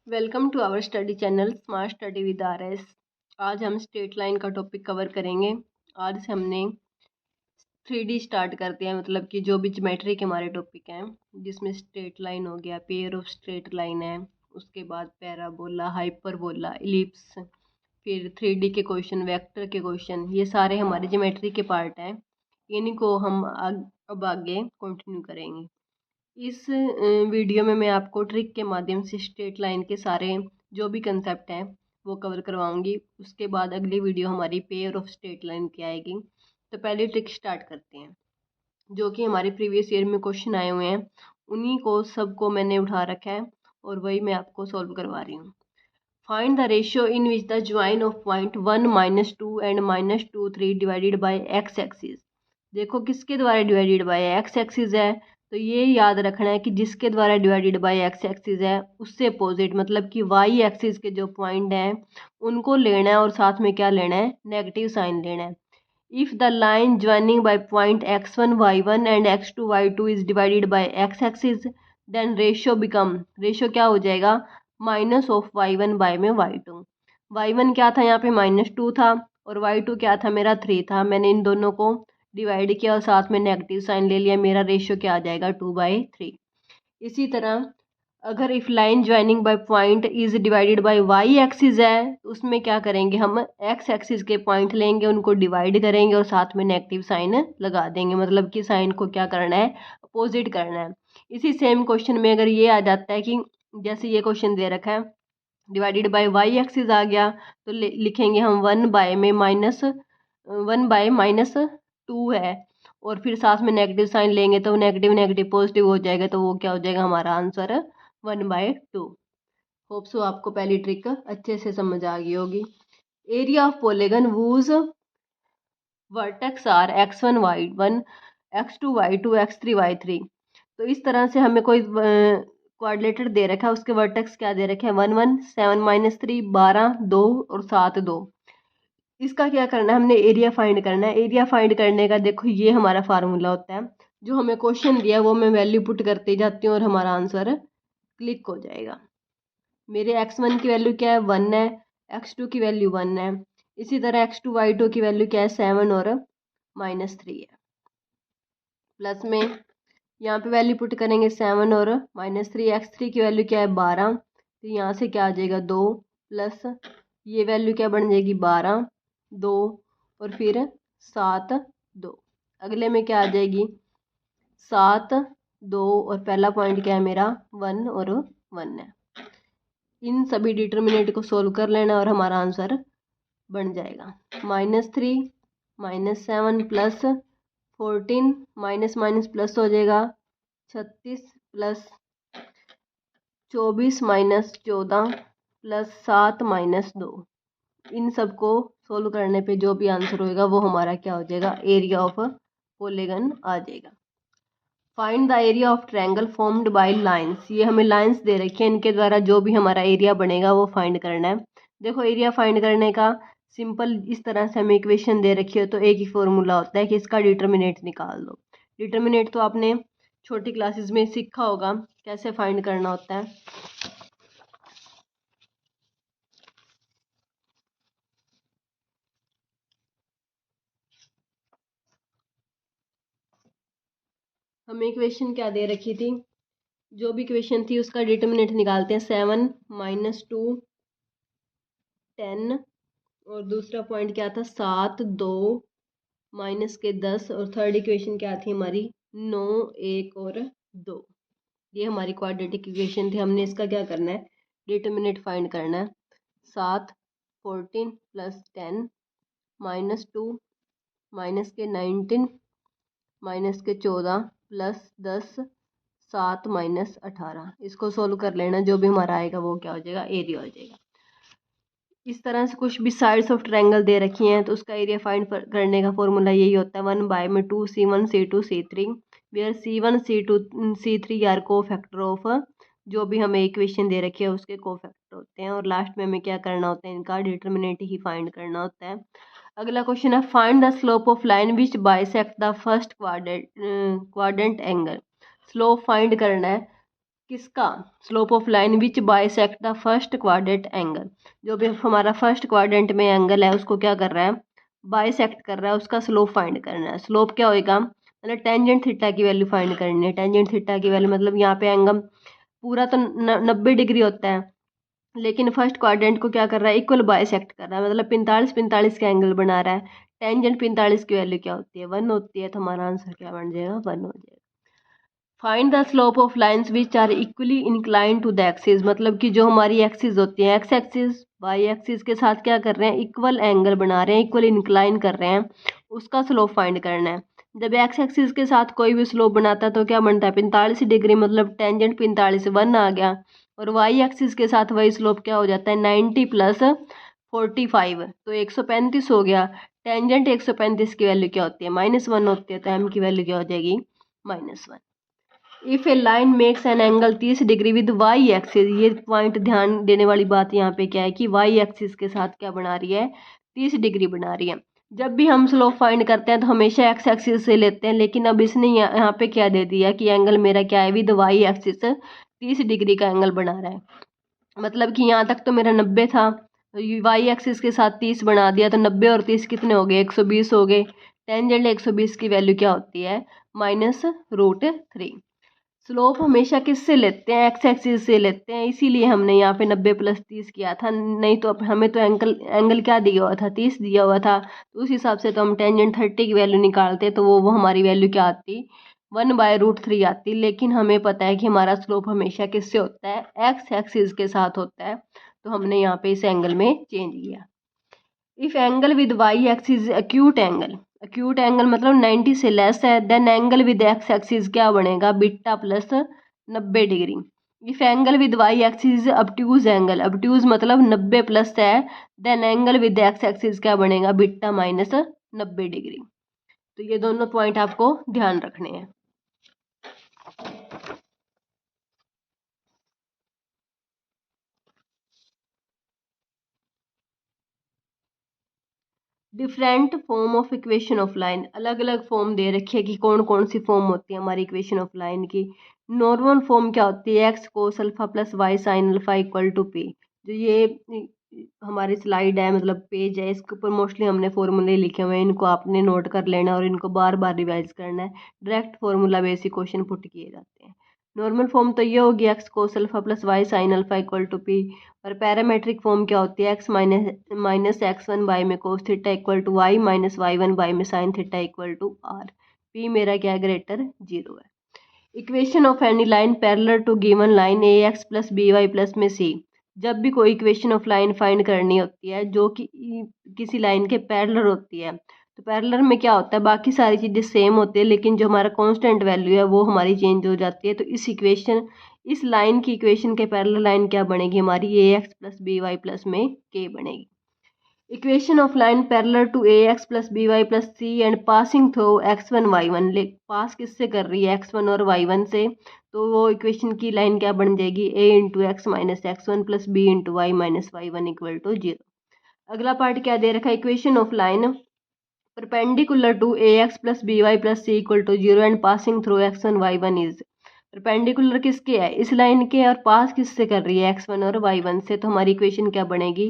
Welcome to our study channel smart study with RS। आज हम straight line का topic cover करेंगे। आज से हमने 3D स्टार्ट करते हैं, मतलब कि जो भी ज्योमेट्री के हमारे टॉपिक हैं, जिसमें स्ट्रेट लाइन हो गया, पेयर ऑफ स्ट्रेट लाइन है, उसके बाद पैराबोला, हाइपरबोला, इलिप्स, फिर 3D के क्वेश्चन, वेक्टर के क्वेश्चन, ये सारे हमारे ज्योमेट्री के पार्ट हैं। इनको हम अब आगे कंटिन्यू करेंगे। इस वीडियो में मैं आपको ट्रिक के माध्यम से स्ट्रेट लाइन के सारे जो भी कंसेप्ट हैं वो कवर करवाऊंगी। उसके बाद अगली वीडियो हमारी पेयर ऑफ स्ट्रेट लाइन की आएगी। तो पहले ट्रिक स्टार्ट करते हैं, जो कि हमारे प्रीवियस ईयर में क्वेश्चन आए हुए हैं, उन्हीं को सबको मैंने उठा रखा है और वही मैं आपको सॉल्व करवा रही हूँ। Find the ratio in which the join of point 1 -2 and -2 3 divided by x axis. देखो किसके द्वारा डिवाइडेड बाय एक्स एक्सिस है, तो ये याद रखना है कि जिसके द्वारा डिवाइडेड बाय एक्स एक्सिस है उससे अपोजिट, मतलब कि वाई एक्सिस के जो पॉइंट हैं उनको लेना है और साथ में क्या लेना है, नेगेटिव साइन लेना है। If the line joining by point x1 y1 and x2 y2 is divided by x axis, then ratio क्या हो जाएगा, माइनस ऑफ y1 बाय में y2। y1 क्या था, यहाँ पे -2 था, और y2 क्या था, मेरा 3 था। मैंने इन दोनों को डिवाइड किया और साथ में नेगेटिव साइन ले लिया, मेरा रेशियो क्या आ जाएगा, 2/3। इसी तरह अगर if line joining by point is divided by y axis है, तो उसमें क्या करेंगे, हम एक्स एक्सिस के पॉइंट लेंगे, उनको डिवाइड करेंगे और साथ में नेगेटिव साइन लगा देंगे, मतलब कि साइन को क्या करना है, अपोजिट करना है। इसी सेम क्वेश्चन में अगर ये आ जाता है कि जैसे ये क्वेश्चन दे रखा है, डिवाइडेड बाय वाई एक्सिस आ गया, तो लिखेंगे हम 1/-2 है, और फिर साथ में नेगेटिव साइन लेंगे तो नेगेटिव नेगेटिव पॉजिटिव हो जाएगा, तो वो क्या हो जाएगा, हमारा आंसर 1/2। होप सो आपको पहली ट्रिक अच्छे से समझ आ गई होगी। Area of polygon whose vertex are x1 y1 x2 y2 x3 y3। तो इस तरह से हमें कोई क्वाड्रिलेटर दे रखा है, उसके वर्टेक्स क्या दे रखे हैं, 1 1 7 -3 12 2 और 7 2। इसका क्या करना है, हमने एरिया फाइंड करना है। एरिया फाइंड करने का देखो ये हमारा फार्मूला होता है, जो हमें क्वेश्चन दिया है वो मैं वैल्यू पुट करते जाती हूँ और हमारा आंसर क्लिक हो जाएगा। मेरे x1 की वैल्यू क्या है, 1 है, x2 की वैल्यू 1 है, इसी तरह x2 y2 की वैल्यू क्या है, 7 और -3 है। प्लस में यहाँ पे वैल्यू पुट करेंगे 7 और -3, x3 की वैल्यू क्या है, 12, तो यहाँ से क्या आ जाएगा, 2 प्लस ये वैल्यू क्या बन जाएगी, 12 2 और फिर 7 2। अगले में क्या आ जाएगी, 7 2 और पहला पॉइंट क्या है मेरा, 1 और 1 है। इन सभी डिटर्मिनेंट को सोल्व कर लेना और हमारा आंसर बन जाएगा -3 -7 प्लस 14 माइनस माइनस प्लस हो जाएगा 36 प्लस 24 -14 प्लस 7 -2। इन सब को सोल्व करने पे जो भी आंसर होएगा वो हमारा क्या हो जाएगा, एरिया ऑफ पॉलीगन आ जाएगा। Find the area of triangle formed by lines. ये हमें लाइंस दे रखी है, इनके द्वारा जो भी हमारा एरिया बनेगा वो फाइंड करना है। देखो एरिया फाइंड करने का सिंपल इस तरह से हमें इक्वेशन दे रखी है, तो एक ही फॉर्मूला होता है कि इसका डिटर्मिनेंट निकाल दो। डिटर्मिनेंट तो आपने छोटी क्लासेस में सीखा होगा कैसे फाइंड करना होता है। हमें इक्वेशन क्या दे रखी थी, जो भी इक्वेशन थी उसका डिटर्मिनेंट निकालते हैं। 7 -2 10 और दूसरा पॉइंट क्या था, 7 2 -10, और थर्ड इक्वेशन क्या थी हमारी, 9 1 और 2। ये हमारी क्वाड्रेटिक इक्वेशन थी। हमने इसका क्या करना है, डिटर्मिनेंट फाइंड करना है। 7 14 प्लस 10 -2 -19 -14 प्लस 10 7 -18। इसको सोल्व कर लेना, जो भी हमारा आएगा वो क्या हो जाएगा, एरिया हो जाएगा। इस तरह से कुछ भी साइड्स ऑफ ट्रायंगल दे रखी हैं तो उसका एरिया फाइंड करने का फॉर्मूला यही होता है, 1/2 C1 C2 C3, where C1 C2 C3 are cofactor of, जो भी हमें इक्वेशन दे रखी है उसके को फैक्टर होते हैं। और लास्ट में हमें क्या करना होता है, इनका डिटर्मिनेंट ही फाइंड करना होता है। अगला क्वेश्चन है, find the slope of line which bisect the first quadrant angle. Slope find करना है किसका? Slope of line which bisect the first quadrant angle. जो भी हमारा फर्स्ट क्वाड्रेंट में एंगल है उसको क्या कर रहा है? बाइसेक्ट कर रहा है, उसका स्लोप फाइंड करना है। स्लोप क्या होएगा? मतलब टेंजेंट थीटा की वैल्यू फाइंड करनी है। टेंजेंट थीटा की वैल्यू मतलब यहाँ पे एंगल पूरा तो 90 डिग्री होता है, लेकिन फर्स्ट क्वाड्रेंट को क्या कर रहा है? इक्वल बाइसेक्ट कर रहा है, मतलब 45 का एंगल बना रहा है। टेंजेंट 45 की वैल्यू क्या होती है? 1 होती है, तो हमारा आंसर क्या बन जाएगा? 1 हो जाएगा। Find the slope of lines which are equally inclined to the axis, मतलब कि जो हमारी एक्सिस होती है, एक्स एक्सिस वाई एक्सिस के साथ क्या कर रहे हैं? इक्वल एंगल बना रहे हैं, इक्वल इंक्लाइन कर रहे हैं, उसका स्लोप फाइंड करना है। जब एक्स एक्सिस के साथ कोई भी स्लोप बनाता है तो क्या बनता है? 45 डिग्री, मतलब टेंजेंट 45 1 आ गया। और वाई एक्सिस के साथ वही स्लोप क्या हो जाता है? 90 प्लस 45, तो 135 हो गया। टेंजेंट 135 की वैल्यू क्या होती है? -1 होती है, तो एम की वैल्यू क्या हो जाएगी? -1। If a line makes an angle 30 degree with y axis, ये पॉइंट ध्यान देने वाली बात यहाँ पे क्या है कि वाई एक्सिस के साथ क्या बना रही है? 30 डिग्री बना रही है। जब भी हम स्लोप फाइंड करते हैं तो हमेशा एक्स एक्सिस से लेते हैं, लेकिन अब इसने यहाँ पे क्या दे दिया कि एंगल मेरा क्या है? विद वाई एक्सिस 30 डिग्री का एंगल बना रहा है। मतलब कि यहाँ तक तो मेरा 90 था, वाई एक्सिस के साथ 30 बना दिया, तो 90 और 30 कितने हो गए? 120 हो गए। टेंजेंट 120 की वैल्यू क्या होती है? -√3। स्लोप हमेशा किससे लेते हैं? एक्स एक्सिस से लेते हैं, इसीलिए हमने यहाँ पे 90 + 30 किया था। नहीं तो हमें तो एंगल क्या दिया हुआ था? 30 दिया हुआ था, तो उस हिसाब से तो हम टेंजेंट 30 की वैल्यू निकालते तो वो हमारी वैल्यू क्या आती? 1/√3 आती। लेकिन हमें पता है कि हमारा स्लोप हमेशा किससे होता है? एक्स एक्सिस के साथ होता है, तो हमने यहाँ पे इस एंगल में चेंज किया। If angle with y axis acute angle, acute angle मतलब 90 से लेस है, then angle with x axis क्या बनेगा? Beta plus 90 degree. If angle with y axis obtuse angle, obtuse मतलब 90 प्लस है, then angle with x axis क्या बनेगा? Beta minus 90 degree. तो ये दोनों पॉइंट आपको ध्यान रखने हैं। Different form of equation of line, अलग अलग फॉर्म दे रखी है कि कौन कौन सी फॉर्म होती है हमारी इक्वेशन ऑफ लाइन की। नॉर्मल फॉर्म क्या होती है? X cos alpha plus y sign alpha equal to p. जो ये हमारी स्लाइड है, मतलब पेज है, इसके ऊपर मोस्टली हमने फॉर्मूले लिखे हुए हैं, इनको आपने नोट कर लेना और इनको बार बार रिवाइज करना है। Direct formula basic question put किए जाते हैं। नॉर्मल फॉर्म तो ये होगी x cos alpha plus y sign alpha equal to p. और पैरामेट्रिक फॉर्म क्या होती है? एक्स माइनस x1 बाई में cos theta equal to y minus y1 by में sin theta equal to r. P मेरा क्या ग्रेटर 0 है। Equation of any line parallel to given line a x plus b y plus में सी। जब भी कोई equation of line find करनी होती है जो कि किसी लाइन के पैरेलल होती है, तो पैरेलल में क्या होता है? बाकी सारी चीज़ें सेम होती है, लेकिन जो हमारा कांस्टेंट वैल्यू है वो हमारी चेंज हो जाती है। तो इस लाइन की इक्वेशन के पैरेलल लाइन क्या बनेगी हमारी? A x plus b y plus में के बनेगी। Equation of line parallel to a x plus b y plus c and passing through x1 y1, ले पास किससे कर रही है? x1 और y1 से, तो वो इक्वेशन की लाइन क्या बन जाएगी? a into x minus x1 plus b into y minus y1 equal to 0। अगला पार्ट क्या दे रखा है? Equation of line perpendicular to a x plus b y plus c equal to 0 and passing through x1 y1 is. Perpendicular किसके है? इस line के, और पास किससे कर रही है? x1 और y1 से। तो हमारी इक्वेशन क्या बनेगी?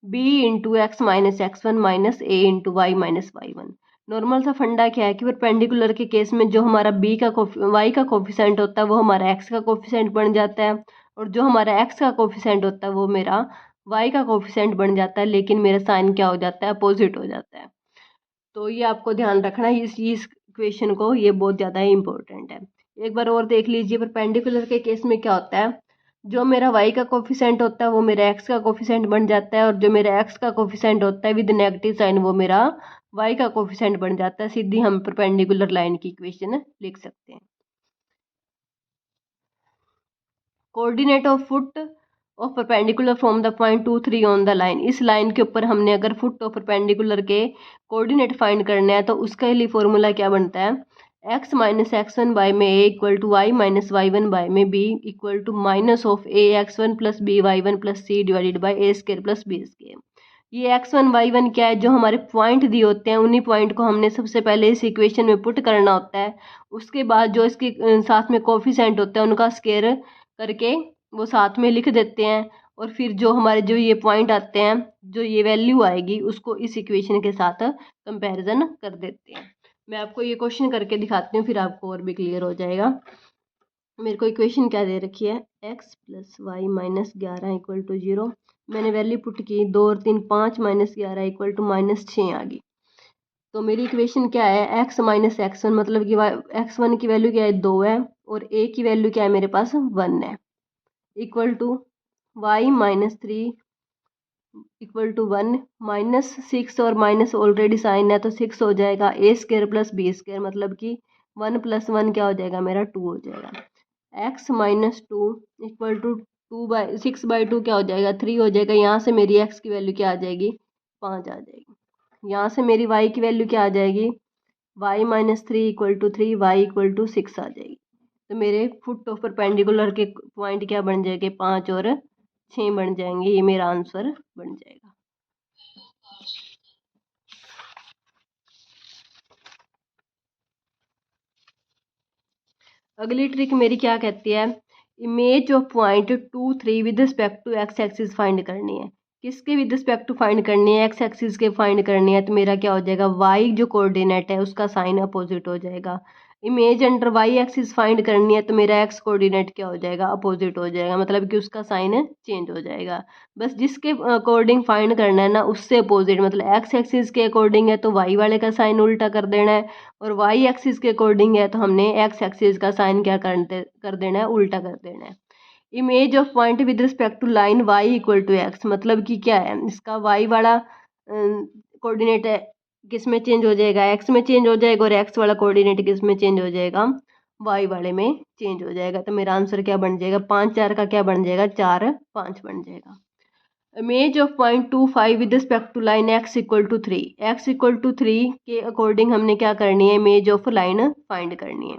b into x minus x1 minus a into y minus y1। Normal सा फंडा क्या है कि परपेंडिकुलर के केस में जो हमारा y का कोफिशेंट होता है वो हमारा x का कोफिशेंट बन जाता है, और जो हमारा x का कोफिशेंट होता है वो मेरा y का कोफिशेंट बन जाता है, लेकिन मेरा साइन क्या हो जाता है? अपोजिट हो जाता है। तो ये आपको ध्यान रखना है इस इक्वेशन को, ये बहुत ज़्यादा इंपॉर्टेंट है। एक बार और देख लीजिए, परपेंडिकुलर के केस में क्या होता है? जो मेरा y का कोफिशेंट होता है वो मेरा x का कोफिशेंट बन जाता है, और जो मेरा x का कोफिशेंट होता है विद नेगेटिव साइन वो मेरा y का कोफिशेंट बन जाता है। सीधी हम परपेंडिकुलर लाइन की इक्वेशन लिख सकते हैं। Coordinate of foot of perpendicular from the point 2 3 on the line. इस लाइन के ऊपर हमने अगर फुट ऑफ परपेंडिकुलर के कोऑर्डिनेट फाइंड करने हैं तो उसके लिए फॉर्मूला क्या बनता है? x माइनस x1 बाई में a equal to y minus y1 by में b equal to minus of a x1 plus b y1 plus c divided by a square plus b square. ये x1 y1 क्या है? जो हमारे point दिए होते हैं उन्हीं पॉइंट को हमने सबसे पहले इस इक्वेशन में पुट करना होता है। उसके बाद जो इसके साथ में कोफिशेंट होता है उनका स्केयर करके वो साथ में लिख देते हैं, और फिर जो हमारे जो ये पॉइंट आते हैं, जो ये वैल्यू आएगी, उसको इस इक्वेशन के साथ कंपैरिजन कर देते हैं। मैं आपको ये क्वेश्चन करके दिखाती हूँ, फिर आपको और भी क्लियर हो जाएगा। मेरे को इक्वेशन क्या दे रखी है, x plus y minus 11 equal to 0। मैंने वैल्यू पुट की 2 और 3 5 माइनस 11 इक्वल टू -6 आ गई। तो मेरी इक्वेशन क्या है, x माइनस x1, मतलब कि x1 की वैल्यू क्या है 2 है, और a की वैल्यू क्या है मेरे पास 1 है, equal to y minus 3 equal to 1, -6 और माइनस ऑलरेडी साइन है तो 6 हो जाएगा, a square plus b square, मतलब कि 1 + 1 क्या हो जाएगा मेरा 2 हो जाएगा। x माइनस 2 इक्वल टू 6/2 क्या हो जाएगा 3 हो जाएगा। यहाँ से मेरी x की वैल्यू क्या आ जाएगी 5 आ जाएगी। यहाँ से मेरी y की वैल्यू क्या आ जाएगी, y minus 3 equal to 3, y equal to 6 आ जाएगी। तो मेरे फुट ऑफ परपेंडिकुलर के पॉइंट क्या बन जाएंगे 5 और 6 बन जाएंगे। ये मेरा आंसर बन जाएगा। अगली ट्रिक मेरी क्या कहती है, image of point 2 3 with respect to x axis find करनी है। किसके विद रिस्पेक्ट टू फाइंड करनी है, एक्स एक्सिस के फाइंड करनी है। तो मेरा क्या हो जाएगा, वाई जो कोऑर्डिनेट है उसका साइन अपोजिट हो जाएगा। Image under y axis find करनी है तो मेरा एक्स कोऑर्डिनेट क्या हो जाएगा, अपोजिट हो जाएगा, मतलब कि उसका साइन चेंज हो जाएगा। बस जिसके अकॉर्डिंग फाइंड करना है ना, उससे अपोजिट, मतलब एक्स एक्सिस के अकॉर्डिंग है तो वाई वाले का साइन उल्टा कर देना है, और वाई एक्सिस के अकॉर्डिंग है तो हमने एक्स एक्सिस का साइन क्या कर देना है, उल्टा कर देना है। Image of point with respect to line y equal to x, मतलब कि क्या है, इसका वाई वाला कोऑर्डिनेट है किस में चेंज हो जाएगा, एक्स में चेंज हो जाएगा, और एक्स वाला कोऑर्डिनेट किस में चेंज हो जाएगा, वाई वाले में चेंज हो जाएगा। तो मेरा आंसर क्या बन जाएगा, 5 4 का क्या बन जाएगा, 4 5 बन जाएगा। Image of point 2 5 with respect to line x equal to 3, x equal to 3 के अकॉर्डिंग हमने क्या करनी है, इमेज ऑफ लाइन फाइंड करनी है।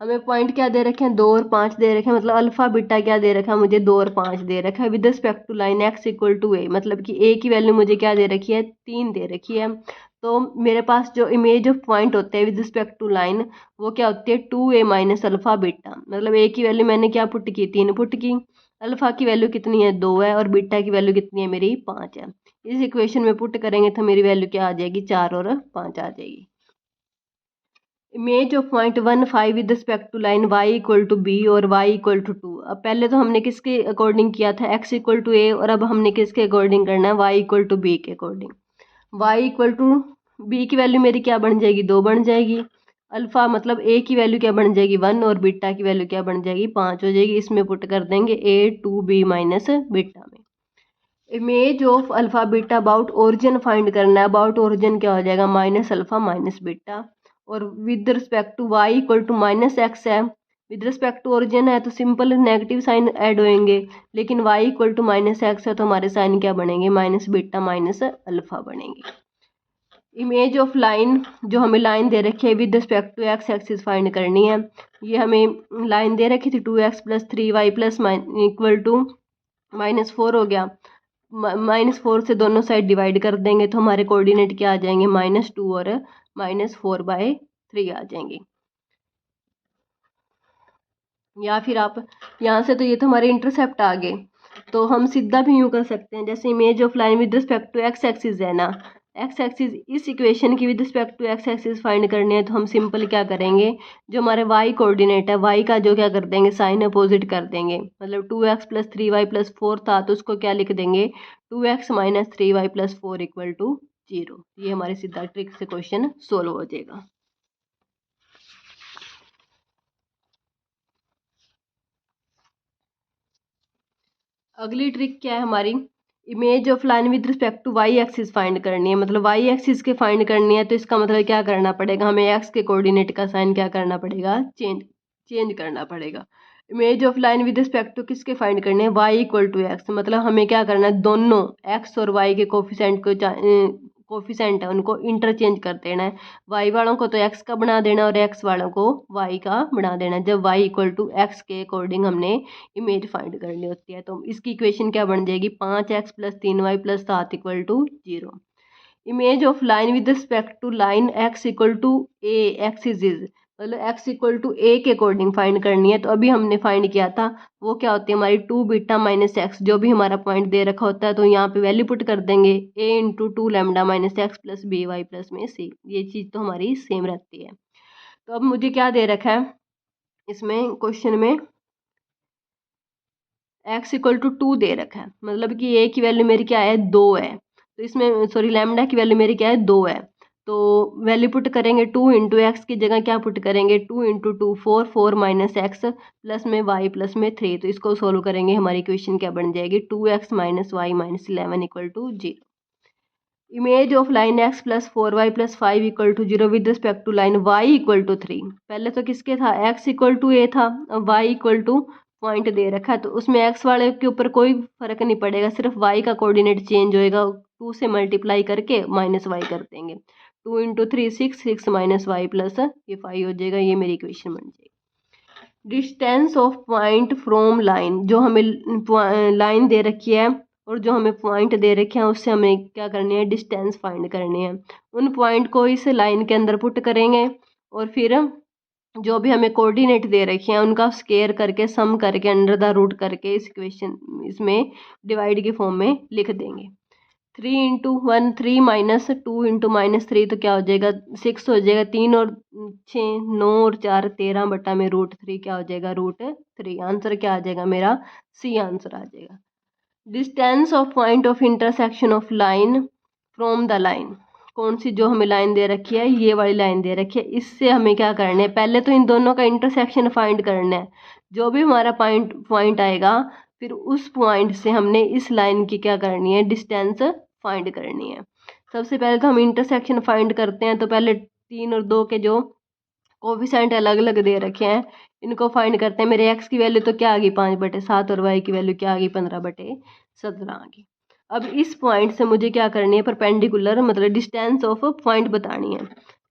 हमें पॉइंट क्या दे रखे हैं, 2 और 5 दे रखे हैं, मतलब अल्फा बीटा क्या दे रखा है मुझे, 2 और 5 दे रखा है। With respect to line x equal to a, मतलब कि a की वैल्यू मुझे क्या दे रखी है, 3 दे रखी है। तो मेरे पास जो इमेज ऑफ पॉइंट होते हैं विद रिस्पेक्ट टू लाइन, वो क्या होती है 2a माइनस अल्फा बीटा, मतलब a की वैल्यू मैंने क्या पुट की, 3 पुट की, अल्फा की वैल्यू कितनी है 2 है, और बीटा की वैल्यू कितनी है मेरी 5 है। इस इक्वेशन में पुट करेंगे तो मेरी वैल्यू क्या आ जाएगी, 4 और 5 आ जाएगी। Image of point 1 5 with respect to line y equal to b और y इक्वल टू 2। अब पहले तो हमने किसके अकॉर्डिंग किया था, x इक्वल टू a, और अब हमने किसके अकॉर्डिंग करना है, y इक्वल टू b के according. y equal to b की वैल्यू मेरी क्या बन जाएगी, 2 बन जाएगी। अल्फा मतलब a की वैल्यू क्या बन जाएगी 1, और बीटा की वैल्यू क्या बन जाएगी 5 हो जाएगी। इसमें पुट कर देंगे a 2b माइनस बीटा में। Image of alpha beta about origin find करना है। अबाउट ओरिजिन क्या हो जाएगा, माइनस अल्फा माइनस बीटा, और with respect to y equal to minus x है। विद रिस्पेक्ट टू ओरिजिन है तो सिंपल नेगेटिव साइन ऐड होंगे, लेकिन y equal to minus x है तो हमारे साइन क्या बनेंगे, माइनस बीटा माइनस अल्फा बनेंगे। इमेज ऑफ लाइन, जो हमें लाइन दे रखी है with respect to x axis find करनी है। ये हमें लाइन दे रखी थी 2x plus 3y plus equal to -4 हो गया। -4 से दोनों साइड डिवाइड कर देंगे तो हमारे कोऑर्डिनेट क्या आ जाएंगे, -2 और -4/3 आ जाएंगे। या फिर आप यहाँ से, तो ये तो हमारे इंटरसेप्ट आ गए, तो हम सीधा भी यूँ कर सकते हैं, जैसे image of line with respect to x axis है ना, एक्स एक्सिस इस इक्वेशन की with respect to x axis find करनी है तो हम सिंपल क्या करेंगे, जो हमारे वाई कोऑर्डिनेट है वाई का जो क्या कर देंगे, साइन अपोजिट कर देंगे। मतलब 2x प्लस 3y प्लस 4 था तो उसको क्या लिख देंगे, 2x minus 3y plus 4 equal to 0। ये हमारे सीधा ट्रिक से क्वेश्चन सोल्व हो जाएगा। अगली ट्रिक क्या है हमारी, image of line with respect to y axis find करनी है। मतलब वाई एक्सिस के फाइंड करनी है तो इसका मतलब क्या करना पड़ेगा, हमें एक्स के कोऑर्डिनेट का साइन क्या करना पड़ेगा, चेंज करना पड़ेगा। Image of line with respect to किसके फाइंड करने हैं, वाई इक्वल टू एक्स, मतलब हमें क्या करना है, दोनों एक्स और वाई के कोफिशेंट को कोफिशेंट है उनको इंटरचेंज कर देना है। वाई वालों को तो एक्स का बना देना और एक्स वालों को वाई का बना देना। जब वाई इक्वल टू एक्स के अकॉर्डिंग हमने इमेज फाइंड करनी होती है तो इसकी इक्वेशन क्या बन जाएगी, 5x plus 3y plus 7 equal to 0। Image of line with respect to line x equal to a axis, मतलब x इक्वल टू ए के अकॉर्डिंग फाइंड करनी है। तो अभी हमने फाइंड किया था वो क्या होती है हमारी 2 बीटा माइनस एक्स, जो भी हमारा पॉइंट दे रखा होता है तो यहाँ पे वैल्यू पुट कर देंगे a into 2 lambda minus x plus b y plus में सी, ये चीज़ तो हमारी सेम रहती है। तो अब मुझे क्या दे रखा है इसमें क्वेश्चन में, x इक्वल टू 2 दे रखा है, मतलब कि a की वैल्यू मेरी क्या है 2 है, तो इसमें सॉरी लैम्डा की वैल्यू मेरी क्या है 2 है। तो वैल्यू पुट करेंगे 2 इंटू एक्स की जगह क्या पुट करेंगे 2 इंटू 2 4, 4 माइनस एक्स प्लस में वाई प्लस में 3, तो इसको सोल्व करेंगे हमारी इक्वेशन क्या बन जाएगी 2x minus y minus 11 equal to 0। Image of line x plus 4y plus 5 equal to 0 with respect to line y equal to 3। पहले तो किसके था x इक्वल टू a था, अब y इक्वल टू पॉइंट दे रखा है तो उसमें x वाले के ऊपर कोई फर्क नहीं पड़ेगा, सिर्फ y का कोऑर्डिनेट चेंज होएगा, 2 से मल्टीप्लाई करके माइनस वाई कर देंगे, 2 इंटू 3 6, 6 माइनस वाई प्लस ये 5 हो जाएगा, ये मेरी इक्वेशन बन जाएगी। Distance of point from line, जो हमें लाइन दे रखी है और जो हमें पॉइंट दे रखे हैं उससे हमें क्या करनी है डिस्टेंस फाइंड करनी है। उन पॉइंट को इस लाइन के अंदर पुट करेंगे और फिर जो भी हमें कोऑर्डिनेट दे रखे हैं उनका स्क्वायर करके सम करके अंडर द रूट करके इस इक्वेशन इसमें डिवाइड के फॉर्म में लिख देंगे। 3 इंटू 1 3 माइनस 2 इंटू माइनस 3 तो क्या हो जाएगा 6 हो जाएगा, 3 और 6 9 और 4 13 बटा में रूट 3 क्या हो जाएगा रूट 3। आंसर क्या आ जाएगा मेरा सी आंसर आ जाएगा। Distance of point of intersection of line from the line, कौन सी जो हमें लाइन दे रखी है ये वाली लाइन दे रखी है, इससे हमें क्या करना है पहले तो इन दोनों का इंटरसेक्शन फाइंड करना है, जो भी हमारा पॉइंट आएगा फिर उस पॉइंट से हमने इस लाइन की क्या करनी है डिस्टेंस फाइंड करनी है। सबसे पहले तो हम इंटरसेक्शन फाइंड करते हैं, तो पहले 3 और 2 के जो कोफिशिएंट अलग अलग दे रखे हैं इनको फाइंड करते हैं। मेरे x की वैल्यू तो क्या आ गई 5/7 और y की वैल्यू क्या आ गई 15/17 आ गई। अब इस पॉइंट से मुझे क्या करनी है परपेंडिकुलर मतलब डिस्टेंस ऑफ पॉइंट बतानी है।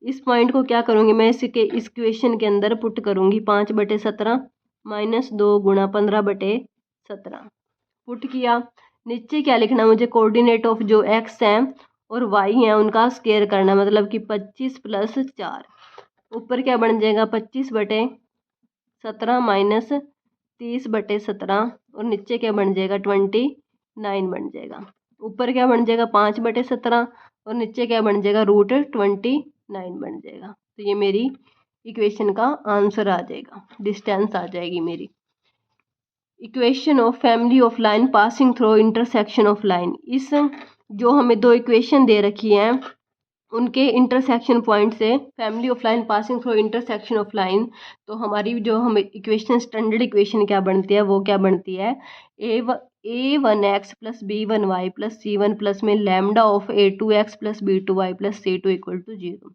इस पॉइंट को क्या करूँगी मैं इसके इस इक्वेशन के अंदर पुट करूँगी 5/17 माइनस 2 गुणा 15/17 पुट किया। नीचे क्या लिखना मुझे कोऑर्डिनेट ऑफ जो x है और y है उनका स्क्वायर करना, मतलब कि 25 प्लस 4, ऊपर क्या बन जाएगा 25/17 माइनस 30/17 और नीचे क्या बन जाएगा 29 बन जाएगा। ऊपर क्या बन जाएगा 5/17 और नीचे क्या बन जाएगा रूट 29 बन जाएगा। तो ये मेरी इक्वेशन का आंसर आ जाएगा, डिस्टेंस आ जाएगी मेरी। Equation of family of line passing through intersection of line, इस जो हमें दो इक्वेशन दे रखी हैं उनके इंटरसेक्शन पॉइंट से family of line passing through intersection of line, तो हमारी जो हम इक्वेशन स्टैंडर्ड इक्वेशन क्या बनती है वो क्या बनती है a1x plus b1y plus c1 plus में lambda of a2x plus b2y plus c2 equal to 0।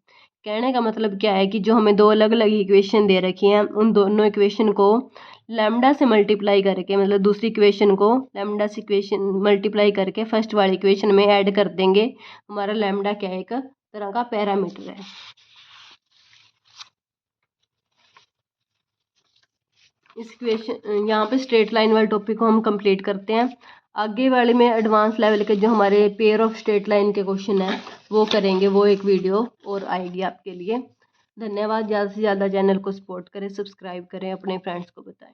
कहने का मतलब क्या है कि जो हमें दो अलग अलग इक्वेशन दे रखी हैं उन दोनों इक्वेशन को लैम्डा से मल्टीप्लाई करके, मतलब दूसरी इक्वेशन को लैम्डा से इक्वेशन मल्टीप्लाई करके फर्स्ट वाली इक्वेशन में ऐड कर देंगे। हमारा लैम्डा क्या है एक तरह का पैरामीटर है। इस इक्वेशन यहाँ पे स्ट्रेट लाइन वाले टॉपिक को हम कंप्लीट करते हैं। आगे वाले में एडवांस लेवल के जो हमारे पेयर ऑफ स्ट्रेट लाइन के क्वेश्चन हैं वो करेंगे, वो एक वीडियो और आएगी आपके लिए। धन्यवाद। ज़्यादा से ज़्यादा चैनल को सपोर्ट करें, सब्सक्राइब करें, अपने फ्रेंड्स को बताएं।